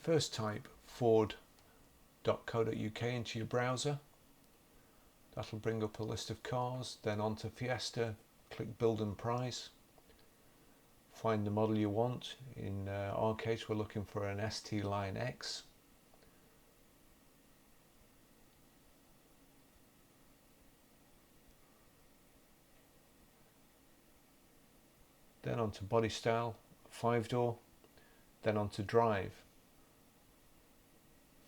First type ford.co.uk into your browser. That'll bring up a list of cars. Then onto FIESTA, click build and price. Find the model you want. In our case, we're looking for an ST Line X. Then onto body style, 5-door, then onto drive.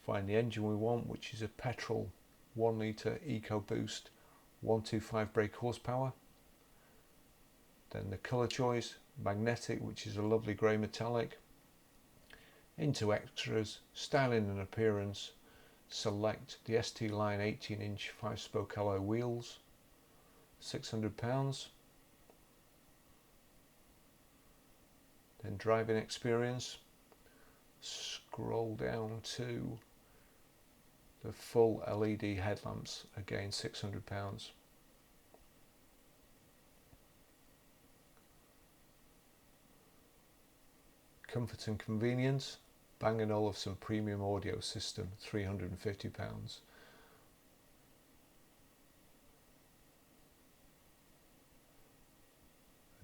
Find the engine we want, which is a petrol 1 litre EcoBoost 125 brake horsepower. Then the colour choice, magnetic, which is a lovely grey metallic. Into extras, styling and appearance, select the ST Line 18-inch 5-spoke alloy wheels, £600. Then driving experience, scroll down to the full LED headlamps, again £600. Comfort and convenience, Bang & Olufsen premium audio system, £350. I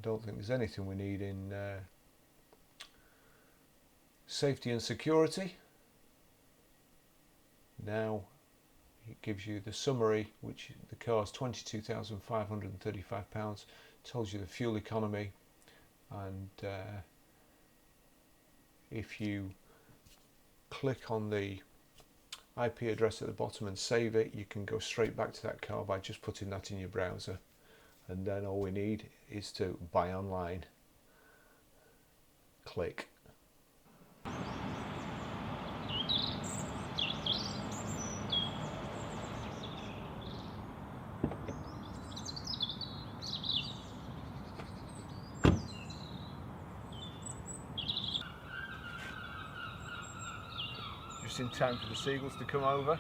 don't think there's anything we need in safety and security. Now it gives you the summary, which the car's £22,535, tells you the fuel economy, and if you click on the IP address at the bottom and save it, you can go straight back to that car by just putting that in your browser, and then all we need is to buy online. Click. Just in time for the seagulls to come over.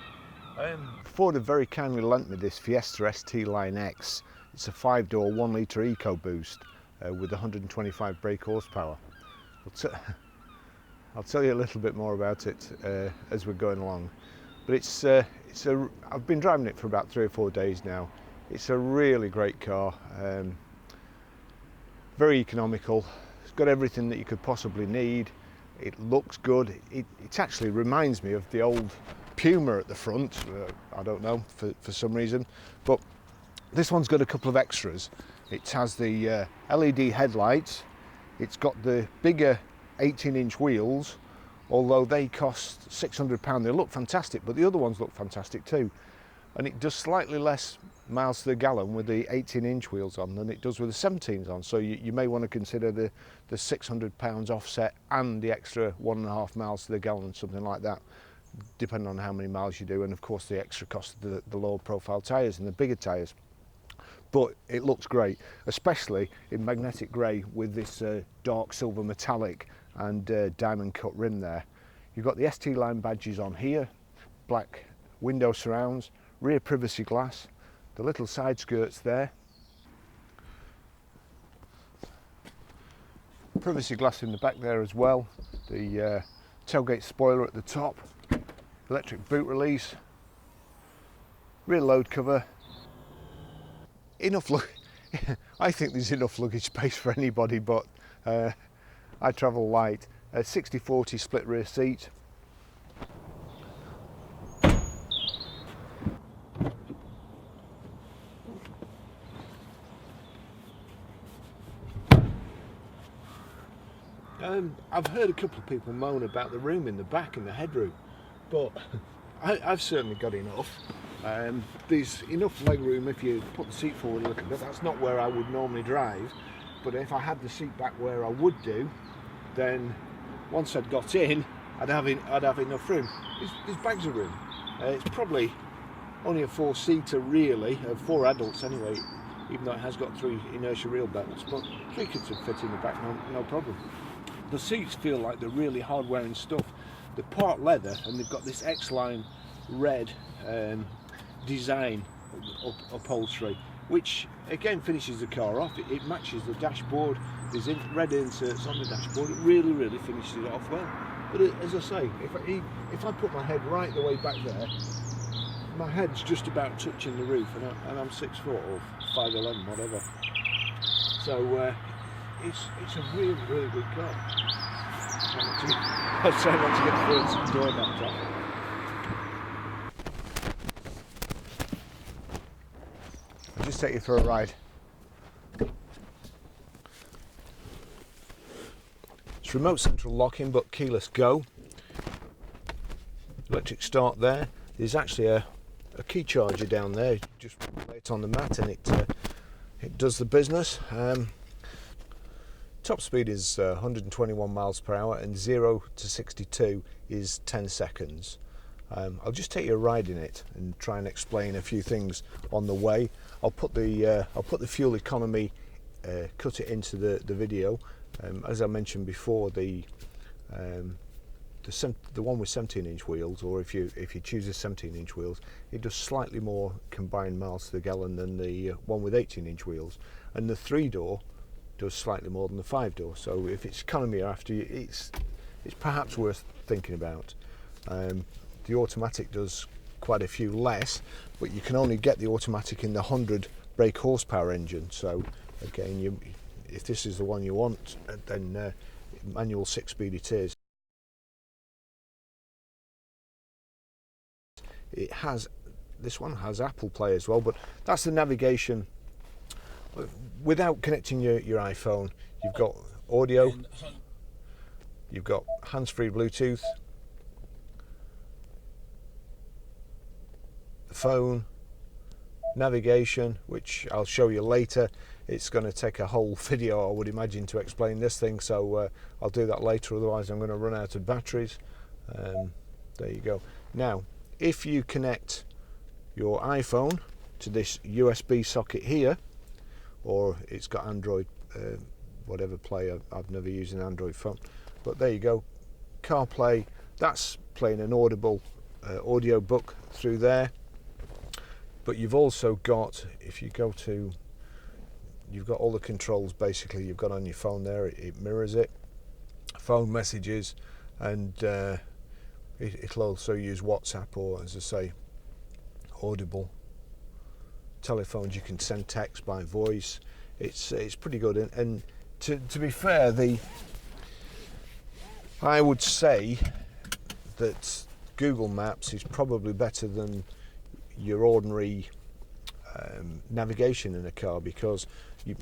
Ford have very kindly lent me this FIESTA ST Line X. It's a 5-door 1 litre EcoBoost with 125 brake horsepower. I'll tell you a little bit more about it as we're going along. But I've been driving it for about 3 or 4 days now. It's a really great car, very economical. It's got everything that you could possibly need. It looks good. It actually reminds me of the old Puma at the front. I don't know, for some reason. But this one's got a couple of extras. It has the LED headlights. It's got the bigger 18-inch wheels, although they cost £600. They look fantastic, but the other ones look fantastic too. And it does slightly less miles to the gallon with the 18-inch wheels on than it does with the 17s on. So you may want to consider the £600 offset and the extra 1.5 miles to the gallon, something like that, depending on how many miles you do, and of course the extra cost of the lower profile tyres and the bigger tyres. But it looks great, especially in magnetic grey with this dark silver metallic and diamond cut rim there. You've got the ST Line badges on here, black window surrounds, rear privacy glass, the little side skirts there, privacy glass in the back there as well, the tailgate spoiler at the top, electric boot release, rear load cover. Enough I think there's enough luggage space for anybody, but I travel light. A 60/40 split rear seat. I've heard a couple of people moan about the room in the back and the headroom, but I've certainly got enough. There's enough leg room if you put the seat forward a little bit. That's not where I would normally drive, but if I had the seat back where I would do, then once I'd got in, I'd have enough room. There's bags of room. It's probably only a 4-seater really, 4 adults anyway, even though it has got 3 inertia wheel belts, but 3 kids would fit in the back, no problem. The seats feel like they're really hard wearing stuff. They're part leather and they've got this X-Line red design upholstery, which again finishes the car off. It matches the dashboard. There's red inserts on the dashboard. It really finishes it off well. But as I say, if I put my head right the way back there, my head's just about touching the roof, and I'm 6 foot or 5'11", whatever. So it's a really, really good car. I'll try not to get the front door knocked off. I'll just take you for a ride. It's remote central locking but keyless go. Electric start there. There's actually a key charger down there. Just lay it on the mat and it does the business. Top speed is 121 miles per hour, and 0 to 62 is 10 seconds. I'll just take you a ride in it and try and explain a few things on the way. I'll put the fuel economy, cut it into the video. As I mentioned before, the one with 17-inch wheels, or if you choose the 17-inch wheels, it does slightly more combined miles to the gallon than the one with 18-inch wheels, and the 3-door does slightly more than the 5-door. So if it's economy after you, it's perhaps worth thinking about. The automatic does quite a few less, but you can only get the automatic in the 100 brake horsepower engine. So again, if this is the one you want, then manual 6-speed it is. This one has Apple Play as well, but that's the navigation. Without connecting your iPhone, you've got audio, you've got hands-free Bluetooth, the phone, navigation, which I'll show you later. It's going to take a whole video, I would imagine, to explain this thing, so I'll do that later, otherwise I'm going to run out of batteries. There you go. Now, if you connect your iPhone to this USB socket here, or it's got Android, whatever Play, I've never used an Android phone, but there you go, CarPlay, that's playing an audible audio book through there. But you've also got, if you go to, you've got all the controls basically you've got on your phone there. It mirrors it, phone messages, and it'll also use WhatsApp, or as I say, audible. Telephones, you can send text by voice. It's pretty good, and to be fair, I would say that Google Maps is probably better than your ordinary navigation in a car, because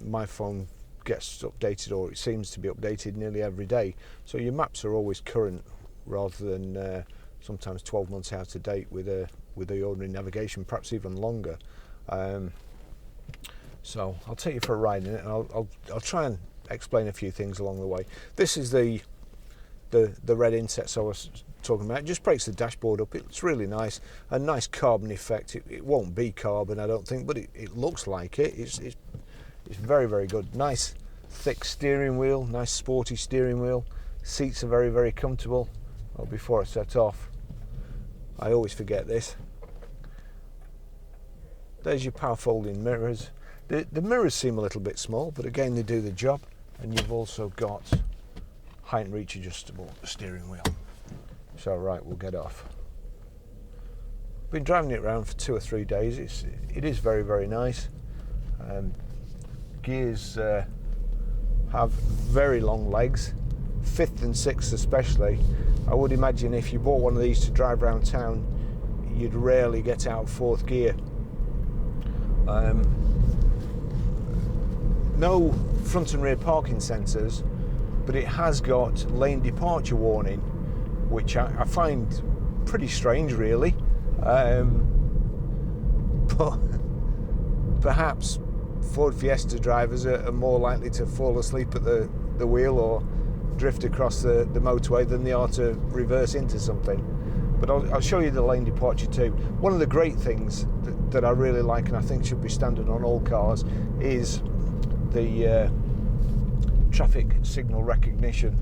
my phone gets updated, or it seems to be updated nearly every day, so your maps are always current, rather than sometimes 12 months out of date with the ordinary navigation, perhaps even longer. So I'll take you for a ride in it, and I'll try and explain a few things along the way. This is the red insets I was talking about. It just breaks the dashboard up. It's really nice, a nice carbon effect. It won't be carbon, I don't think, but it looks like it. It's very, very good. Nice thick steering wheel, nice sporty steering wheel. Seats are very, very comfortable. Well, before I set off, I always forget this. There's your power folding mirrors. The mirrors seem a little bit small, but again, they do the job. And you've also got height and reach adjustable steering wheel. So right, we'll get off. Been driving it around for 2 or 3 days. It is very, very nice. Gears have very long legs, 5th and 6th especially. I would imagine if you bought one of these to drive around town, you'd rarely get out of 4th gear. No front and rear parking sensors, but it has got lane departure warning, which I find pretty strange, really. But perhaps Ford Fiesta drivers are more likely to fall asleep at the wheel or drift across the motorway than they are to reverse into something. But I'll show you the lane departure too. One of the great things that I really like, and I think should be standard on all cars, is the traffic signal recognition.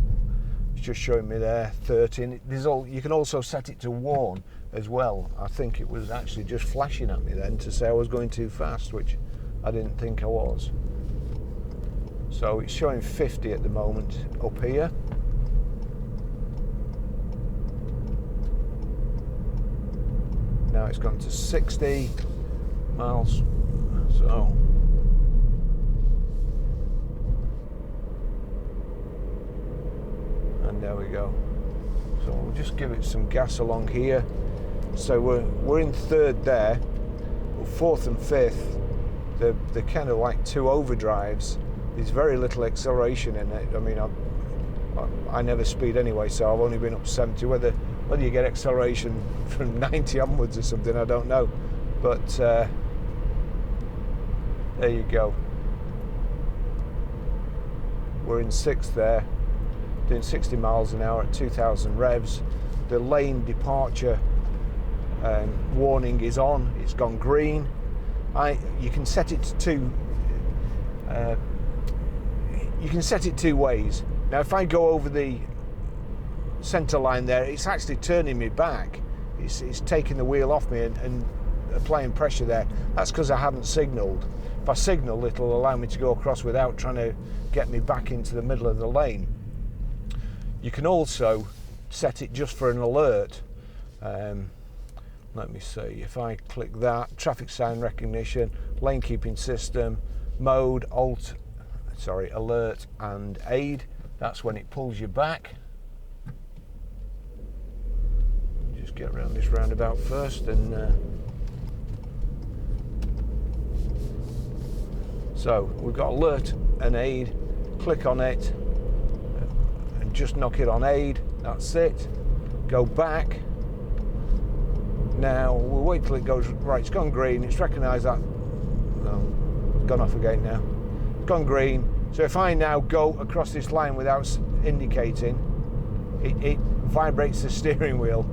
It's just showing me there 13. You can also set it to warn as well. I think it was actually just flashing at me then to say I was going too fast, which I didn't think I was. So it's showing 50 at the moment up here. now it's gone to 60 miles. So and there we go. So we'll just give it some gas along here. So we're in third there, but fourth and fifth, they're kind of like two overdrives. There's very little acceleration in it. I mean, I never speed anyway, so I've only been up 70. Whether you get acceleration from 90 onwards or something, I don't know. But there you go. We're in sixth there, doing 60 miles an hour at 2,000 revs. The lane departure warning is on. It's gone green. You can set it to two. You can set it two ways. Now, if I go over the centre line there, it's actually turning me back. It's taking the wheel off me and applying pressure there. That's because I haven't signalled. If I signal, it'll allow me to go across without trying to get me back into the middle of the lane. You can also set it just for an alert. Let me see, if I click that, traffic sign recognition, lane keeping system, mode, alert and aid. That's when it pulls you back. Just get around this roundabout first and so we've got alert and aid. Click on it and just knock it on aid. That's it. Go back. Now we'll wait till it goes right. It's gone green. It's recognised that. No, it's gone off again now. It's gone green. So if I now go across this line without indicating, it vibrates the steering wheel.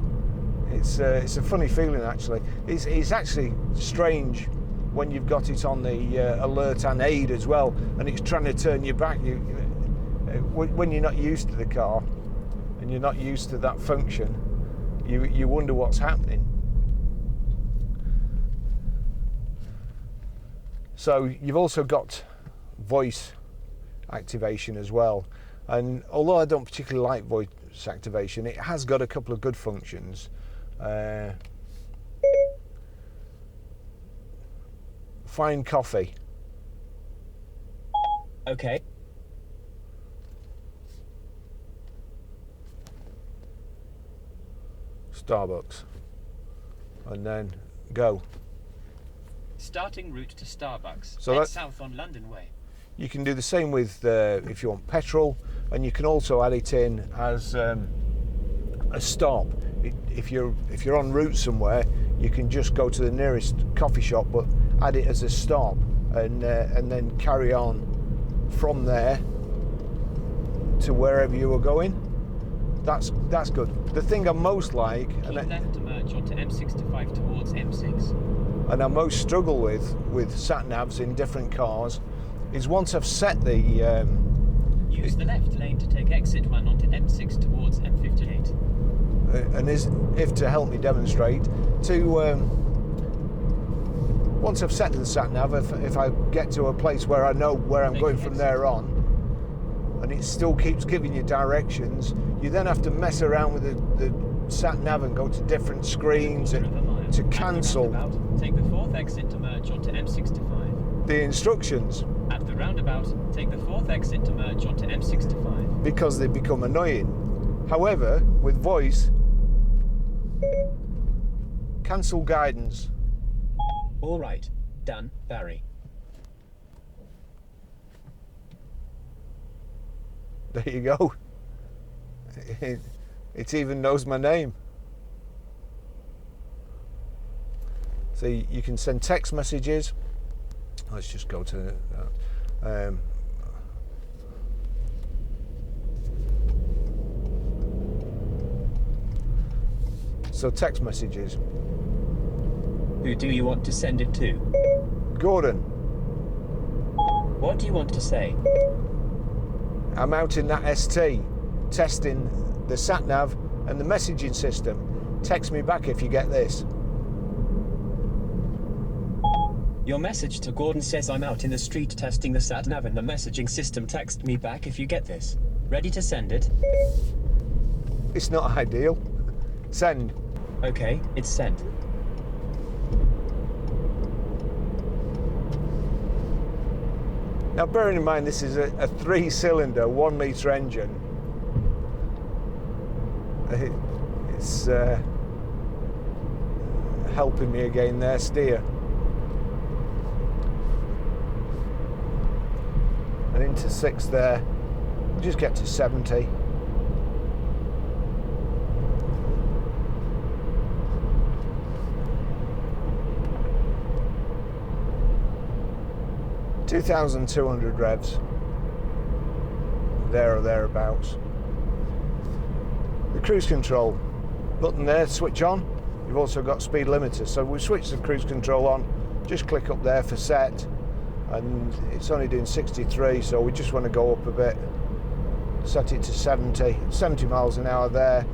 It's a funny feeling actually. It's actually strange when you've got it on the alert and aid as well, and it's trying to turn you back. When you're not used to the car and you're not used to that function, you wonder what's happening. So you've also got voice activation as well, and although I don't particularly like voice activation, it has got a couple of good functions. Find coffee. Okay. Starbucks. And then go. Starting route to Starbucks. So head south on London Way. You can do the same with if you want petrol, and you can also add it in as a stop. If you're en route somewhere, you can just go to the nearest coffee shop, but add it as a stop, and then carry on from there to wherever you were going. That's good. The thing I most like, keep left to merge onto M65 towards M6. And I most struggle with sat navs in different cars, is once I've set the use the left lane to take exit 1 onto M6 towards M58. And if to help me demonstrate, once I've set the sat nav, if I get to a place where I know where I'm going from there on, and it still keeps giving you directions, you then have to mess around with the sat nav and go to different screens to cancel. Take the fourth exit to merge onto M65. The instructions. At the roundabout, take the fourth exit to merge onto M65. Because they become annoying. However, with voice, cancel guidance. All right, done, Barry. There you go. It even knows my name. So you can send text messages. Let's just go to that. So text messages. Who do you want to send it to? Gordon. What do you want to say? I'm out in that ST testing the sat nav and the messaging system. Text me back if you get this. Your message to Gordon says I'm out in the street testing the sat nav and the messaging system. Text me back if you get this. Ready to send it? It's not ideal. Send. Okay, it's sent. Now, bearing in mind this is a 3-cylinder, 1 litre engine, it's helping me again there steer. And into 6 there, just get to 70. (2,200 revs), there or thereabouts. The cruise control button there, switch on. You've also got speed limiter, so we switch the cruise control on, just click up there for set, and it's only doing 63, so we just want to go up a bit, set it to 70 miles an hour there.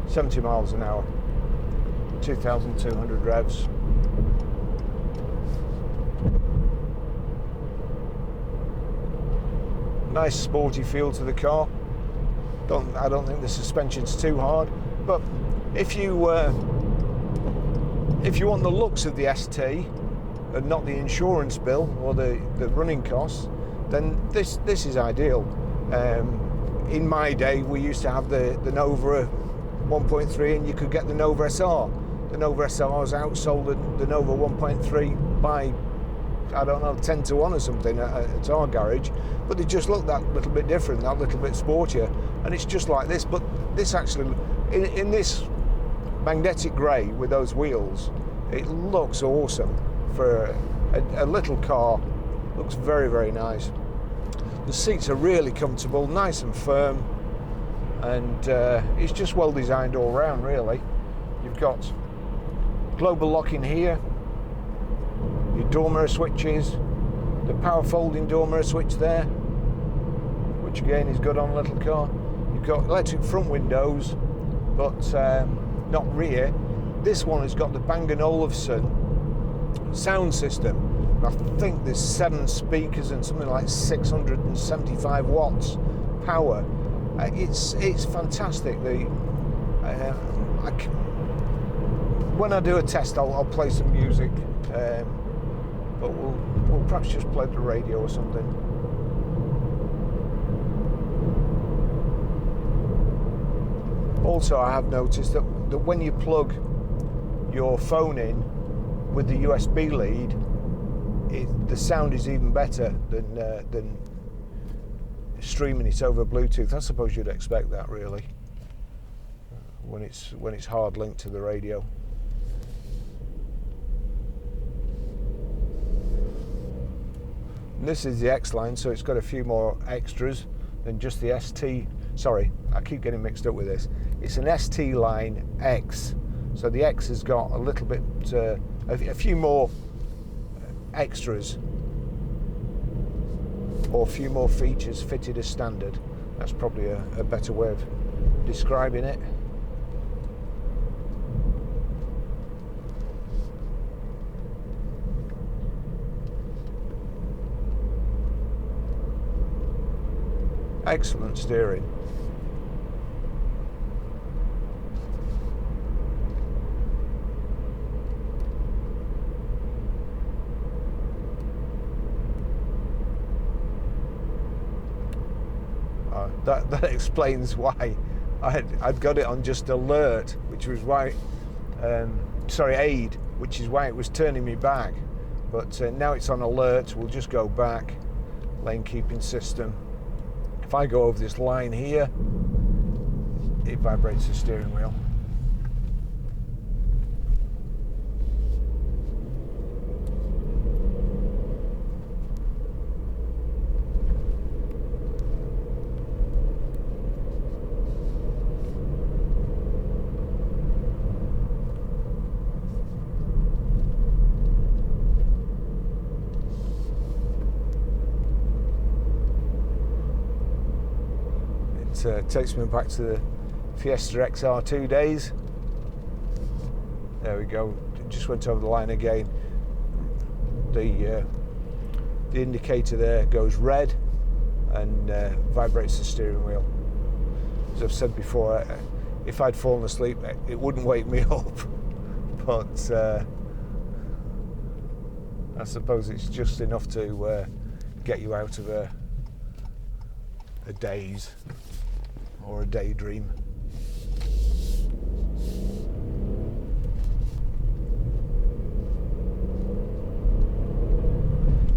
(70 miles an hour), 2,200 revs. Nice sporty feel to the car. I don't think the suspension's too hard, but if you want the looks of the ST and not the insurance bill or the running costs, then this is ideal. In my day, we used to have the Nova 1.3, and you could get the Nova SR. The Nova SR was outsold the Nova 1.3 by, I don't know, 10 to 1 or something at our garage, but they just look that little bit different, that little bit sportier, and it's just like this. But this actually, in this magnetic grey with those wheels, it looks awesome for a little car. Looks very, very nice. The seats are really comfortable, nice and firm, and it's just well designed all round, really. You've got global locking here, your door mirror switches, the power folding door mirror switch there, which again is good on a little car. You've got electric front windows, but not rear. This one has got the Bang & Olufsen sound system. I think there's 7 speakers and something like 675 watts power. It's fantastic. When I do a test, I'll play some music, but we'll perhaps just play the radio or something. Also, I have noticed that when you plug your phone in with the USB lead, the sound is even better than streaming it over Bluetooth. I suppose you'd expect that, really, when it's hard linked to the radio. And this is the X line, so it's got a few more extras than just the ST. Sorry, I keep getting mixed up with this. It's an ST line X, so the X has got a little bit, a few more extras, or a few more features fitted as standard. That's probably a better way of describing it. Excellent steering. That explains why I'd got it on just alert, which was why, aid, which is why it was turning me back. But now it's on alert. We'll just go back. Lane keeping system. If I go over this line here, it vibrates the steering wheel. Takes me back to the Fiesta XR2 days. There we go. Just went over the line again. The indicator there goes red and vibrates the steering wheel. As I've said before, if I'd fallen asleep, it wouldn't wake me up. but I suppose it's just enough to get you out of a daze or a daydream.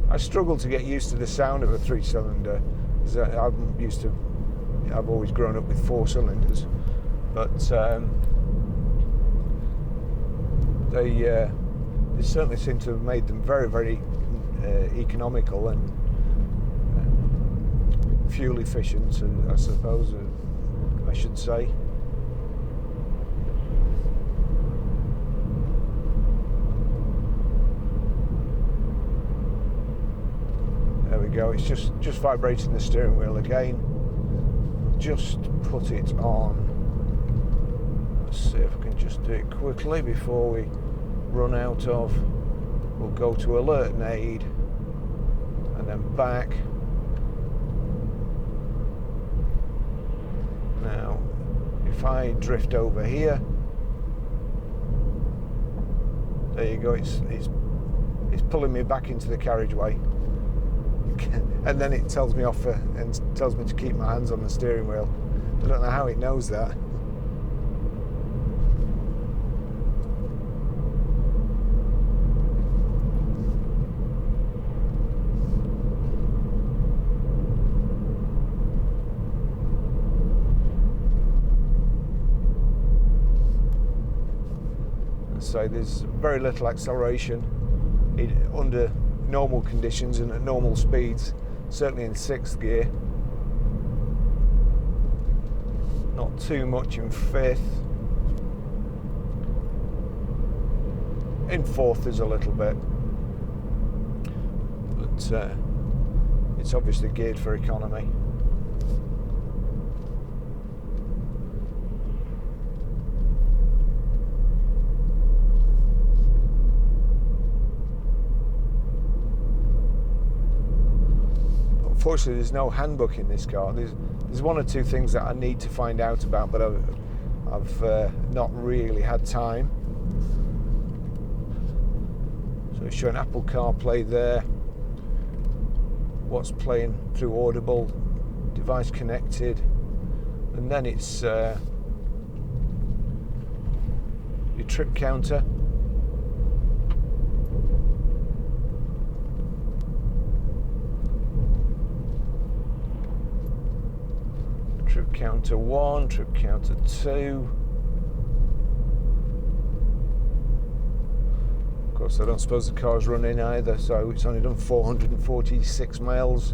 I struggle to get used to the sound of a 3-cylinder. I've always grown up with 4 cylinders, but they certainly seem to have made them very, very economical and fuel efficient, I suppose I should say. There we go. It's just vibrating the steering wheel again. Just put it on. Let's see if I can just do it quickly before we run out of. We'll go to alert and aid, and then back. Now, if I drift over here, there you go. It's pulling me back into the carriageway. And then it tells me off and tells me to keep my hands on the steering wheel. I don't know how it knows that. So there's very little acceleration under normal conditions and at normal speeds, certainly in 6th gear. Not too much in 5th. In 4th there's a little bit, but it's obviously geared for economy. Unfortunately, there's no handbook in this car. There's one or two things that I need to find out about, but I've not really had time. So it's showing Apple CarPlay there. What's playing through Audible, device connected, and then it's your trip counter. Trip counter 1, trip counter 2. Of course, I don't suppose the car's running either, so it's only done 446 miles.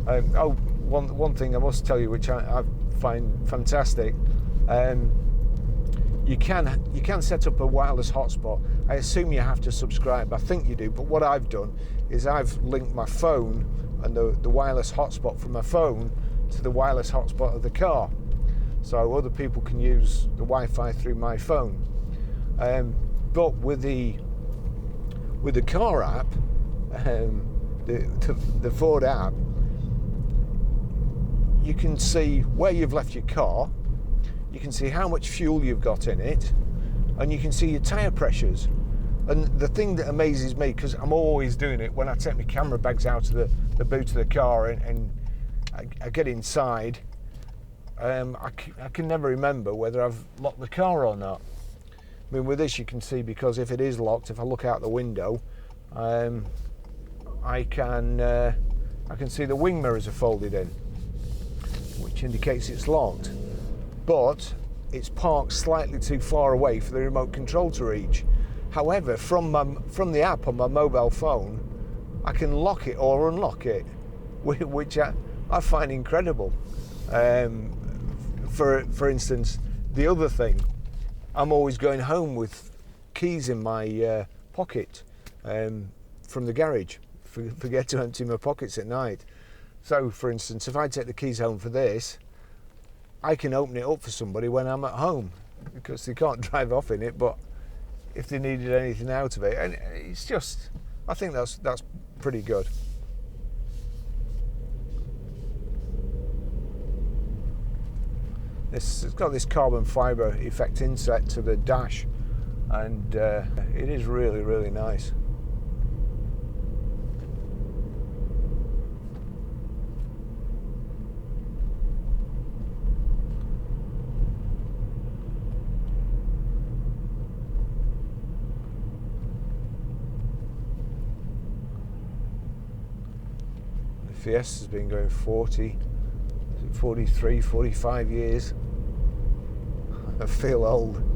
One thing I must tell you, which I find fantastic, you can set up a wireless hotspot. I assume you have to subscribe. I think you do, but what I've done is I've linked my phone and the wireless hotspot from my phone to the wireless hotspot of the car, so other people can use the Wi-Fi through my phone. But with the car app, the Ford app, you can see where you've left your car, you can see how much fuel you've got in it, and you can see your tyre pressures. And the thing that amazes me, because I'm always doing it when I take my camera bags out of the boot of the car and I get inside, I can never remember whether I've locked the car or not. I mean, with this you can see, because if it is locked, if I look out the window, I can see the wing mirrors are folded in, which indicates it's locked. But it's parked slightly too far away for the remote control to reach. However, from the app on my mobile phone, I can lock it or unlock it, which I find incredible. For instance, the other thing, I'm always going home with keys in my pocket from the garage. Forget to empty my pockets at night. So, for instance, if I take the keys home for this, I can open it up for somebody when I'm at home, because they can't drive off in it. But if they needed anything out of it, and it's just, I think that's pretty good. It's got this carbon fibre effect inset to the dash, and it is really, really nice. The Fiesta's been going 43, 45 years. I feel old.